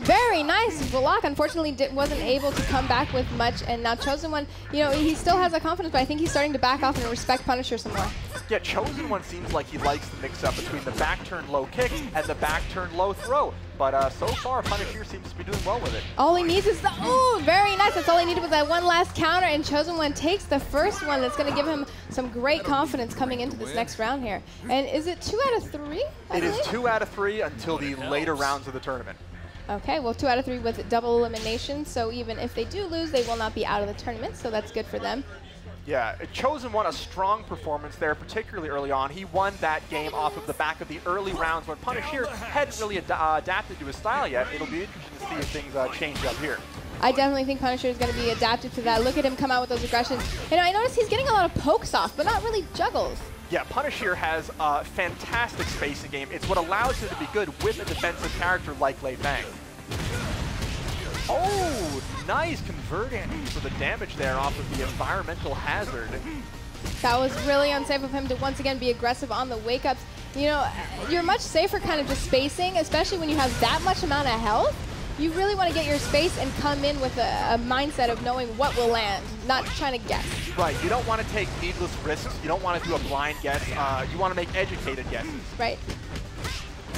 Very nice block. Unfortunately, wasn't able to come back with much. And now Chosen1, you know, he still has that confidence, but I think he's starting to back off and respect Punisher some more. Yeah, Chosen1 seems like he likes the mix-up between the back turn low kick and the back turn low throw. But so far, Punishere seems to be doing well with it. All he needs is the, ooh, very nice. That's all he needed was that one last counter, and Chosen1 takes the first one. That's going to give him some great confidence coming into this next round here. And is it 2 out of 3? It is 2 out of 3 until the later rounds of the tournament. Okay, well, 2 out of 3 with double elimination, so even if they do lose, they will not be out of the tournament, so that's good for them. Yeah, Chosen1, a strong performance there, particularly early on. He won that game off of the back of the early rounds when Punishere hadn't really adapted to his style yet. It'll be interesting to see if things change up here. I definitely think Punisher is going to be adapted to that. Look at him come out with those aggressions. And I noticed he's getting a lot of pokes off, but not really juggles. Yeah, Punishere has a fantastic spacing game. It's what allows him to be good with a defensive character like Lei Fang. Oh, nice converting for the damage there off of the environmental hazard. That was really unsafe of him to once again be aggressive on the wake-ups. You know, you're much safer kind of just spacing, especially when you have that much amount of health. You really want to get your space and come in with a mindset of knowing what will land, not trying to guess. Right, you don't want to take needless risks. You don't want to do a blind guess. You want to make educated guesses. Right.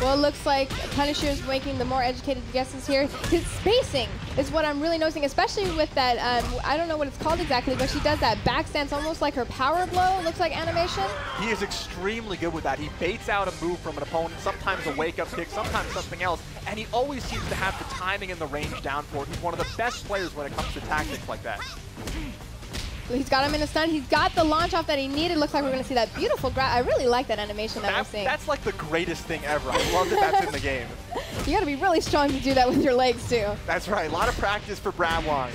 Well, it looks like Punisher is making the more educated guesses here. His spacing is what I'm really noticing, especially with that, I don't know what it's called exactly, but she does that back stance almost like her power blow, looks like animation. He is extremely good with that. He baits out a move from an opponent, sometimes a wake-up kick, sometimes something else, and he always seems to have the timing and the range down for it. He's one of the best players when it comes to tactics like that. He's got him in a stun. He's got the launch off that he needed. Looks like we're going to see that beautiful grab. I really like that animation that we're seeing. That's like the greatest thing ever. I love that that's in the game. You got to be really strong to do that with your legs, too. That's right. A lot of practice for Brad Wong.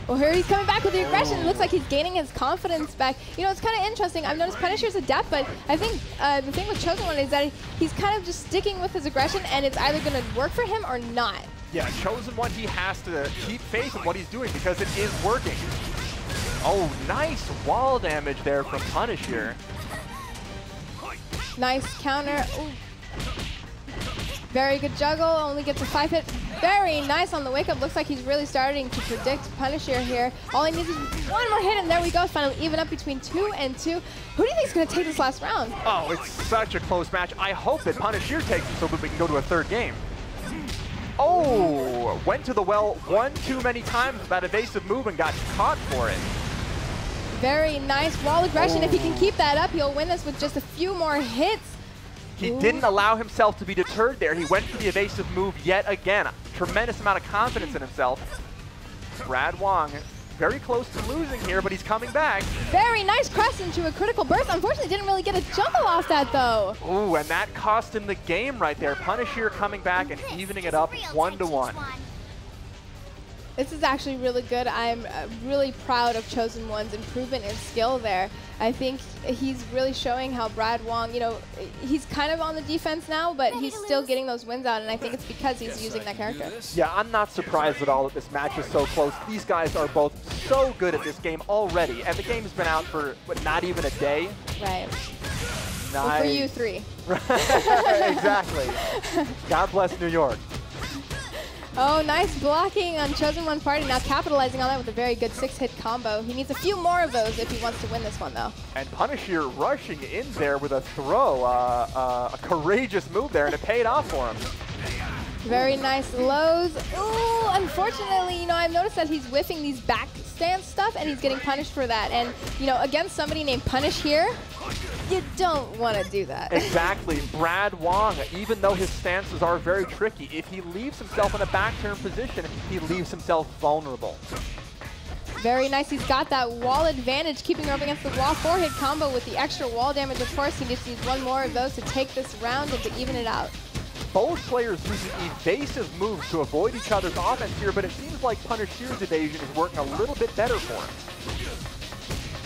Well, here he's coming back with the aggression. It looks like he's gaining his confidence back. You know, it's kind of interesting. I've noticed Punisher's adept, but I think the thing with Chosen1 is that he's kind of just sticking with his aggression, and it's either going to work for him or not. Yeah, Chosen1, he has to keep faith in what he's doing because it is working. Oh, nice wall damage there from Punisher. Nice counter. Ooh. Very good juggle, only gets a 5-hit. Very nice on the wake-up. Looks like he's really starting to predict Punisher here. All he needs is one more hit, and there we go. Finally even up between 2 and 2. Who do you think is going to take this last round? Oh, it's such a close match. I hope that Punisher takes it so that we can go to a third game. Oh, went to the well one too many times with that evasive move and got caught for it. Very nice wall aggression. If he can keep that up, he'll win this with just a few more hits. He didn't allow himself to be deterred there. He went for the evasive move yet again. A tremendous amount of confidence in himself. Brad Wong, very close to losing here, but he's coming back. Very nice crest into a critical burst. Unfortunately, didn't really get a juggle off that, though. Ooh, and that cost him the game right there. Punisher coming back and evening it up 1-1. This is actually really good. I'm really proud of Chosen1's improvement in skill there. I think he's really showing how Brad Wong, you know, he's kind of on the defense now, but he's still getting those wins out, and I think it's because he's using that character. Yeah, I'm not surprised at all that this match is so close. These guys are both so good at this game already, and the game's been out for, what, not even a day? Right. Nice. Well, for you 3. Exactly. God bless New York. Oh, nice blocking on Chosen1 Party. Now capitalizing on that with a very good 6-hit combo. He needs a few more of those if he wants to win this one, though. And Punisher rushing in there with a throw, a courageous move there, and it paid off for him. Very nice lows. Ooh, unfortunately, you know, I've noticed that he's whiffing these back stance stuff, and he's getting punished for that. And, you know, against somebody named Punishere, you don't want to do that. Exactly. Brad Wong, even though his stances are very tricky, if he leaves himself in a back turn position, he leaves himself vulnerable. Very nice. He's got that wall advantage, keeping her up against the wall. 4-hit combo with the extra wall damage, of course. He just needs one more of those to take this round and to even it out. Both players using evasive moves to avoid each other's offense here, but it seems like Punisher's evasion is working a little bit better for him.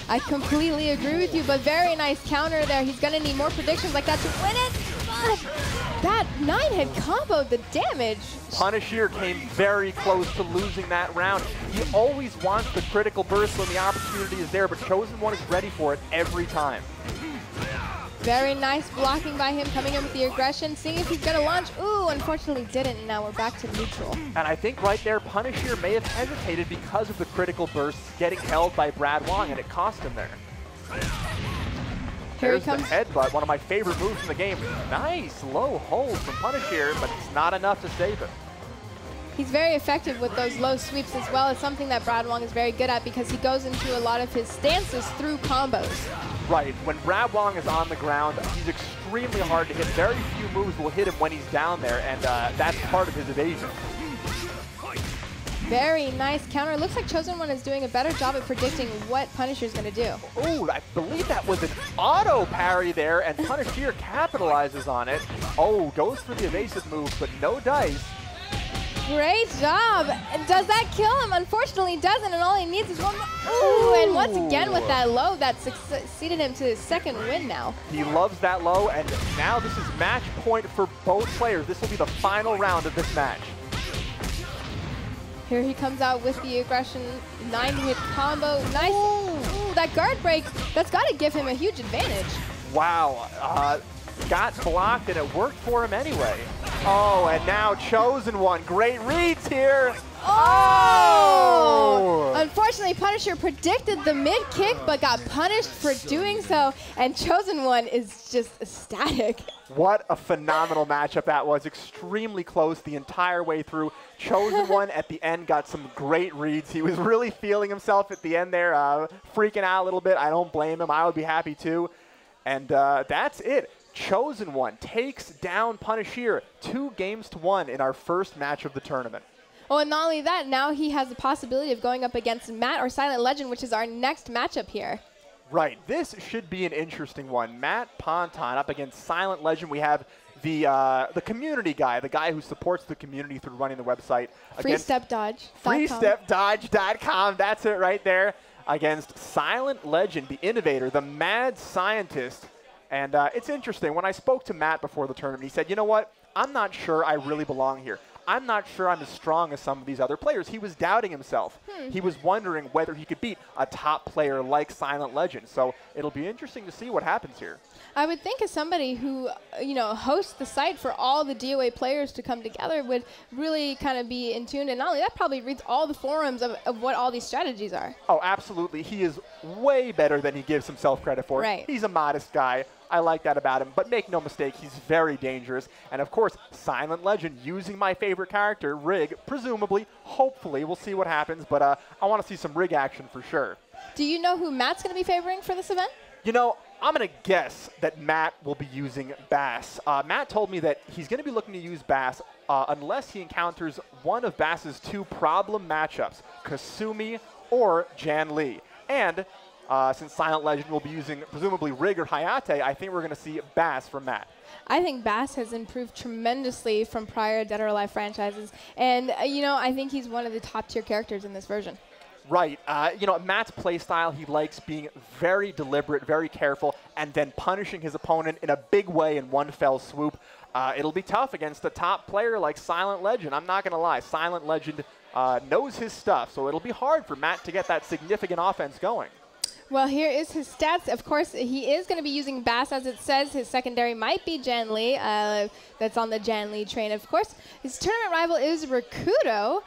I completely agree with you, but very nice counter there. He's going to need more predictions like that to win it. But that 9-hit combo, the damage. Punisher came very close to losing that round. He always wants the critical burst when the opportunity is there, but Chosen1 is ready for it every time. Very nice blocking by him, coming in with the aggression, seeing if he's going to launch. Ooh, unfortunately didn't, and now we're back to neutral. And I think right there, Punishere may have hesitated because of the critical bursts getting held by Brad Wong, and it cost him there. Here There's he comes. The headbutt, one of my favorite moves in the game. Nice low hold from Punishere, but it's not enough to save him. He's very effective with those low sweeps as well. It's something that Brad Wong is very good at because he goes into a lot of his stances through combos. Right, when Brad Wong is on the ground, he's extremely hard to hit. Very few moves will hit him when he's down there, and that's part of his evasion. Very nice counter. Looks like Chosen1 is doing a better job at predicting what Punisher's going to do. Oh, I believe that was an auto parry there, and Punishere capitalizes on it. Oh, goes for the evasive move, but no dice. Great job. Does that kill him? Unfortunately, it doesn't, and all he needs is one more. Ooh, and once again with that low, that succeeded him to his second win now. He loves that low, and now this is match point for both players. This will be the final round of this match. Here he comes out with the aggression, 9-hit combo. Nice. Ooh, that guard break, that's got to give him a huge advantage. Wow. Got blocked, and it worked for him anyway. Oh, and now Chosen1. Great reads here. Oh! Unfortunately, Punisher predicted the mid-kick, but got punished for doing so, and Chosen1 is just ecstatic. What a phenomenal matchup that was. Extremely close the entire way through. Chosen1 at the end got some great reads. He was really feeling himself at the end there, freaking out a little bit. I don't blame him. I would be happy too. And that's it. Chosen1 takes down Punishere 2-1 in our first match of the tournament. Oh, and not only that, now he has the possibility of going up against Matt or Silent Legend, which is our next matchup here. Right. This should be an interesting one. Matt Ponton up against Silent Legend. We have the community guy, the guy who supports the community through running the website. FreeStepDodge.com. That's it right there. Against Silent Legend, the innovator, the mad scientist. And it's interesting. When I spoke to Matt before the tournament, he said, you know what? I'm not sure I really belong here. I'm not sure I'm as strong as some of these other players. He was doubting himself. He was wondering whether he could beat a top player like Silent Legend. So it'll be interesting to see what happens here. I would think as somebody who, hosts the site for all the DOA players to come together would really kind of be in tune. And not only that, probably reads all the forums of what all these strategies are. Oh, absolutely. He is way better than he gives himself credit for. Right. He's a modest guy. I like that about him. But make no mistake, he's very dangerous. And, of course, Silent Legend using my favorite character, Rig, presumably, hopefully. We'll see what happens. But I want to see some Rig action for sure. Do you know who Matt's going to be favoring for this event? You know, I'm going to guess that Matt will be using Bass. Matt told me that he's going to be looking to use Bass unless he encounters one of Bass's two problem matchups, Kasumi or Jan Lee. And since Silent Legend will be using presumably Rig or Hayate, I think we're going to see Bass from Matt. I think Bass has improved tremendously from prior Dead or Alive franchises. And, I think he's one of the top-tier characters in this version. Right. Matt's playstyle, he likes being very deliberate, very careful, and then punishing his opponent in a big way in one fell swoop. It'll be tough against a top player like Silent Legend. I'm not going to lie. Silent Legend knows his stuff, so it'll be hard for Matt to get that significant offense going. Well, here is his stats. Of course, he is going to be using Bass, as it says. His secondary might be Jan Lee. That's on the Jan Lee train, of course. His tournament rival is Rakudo.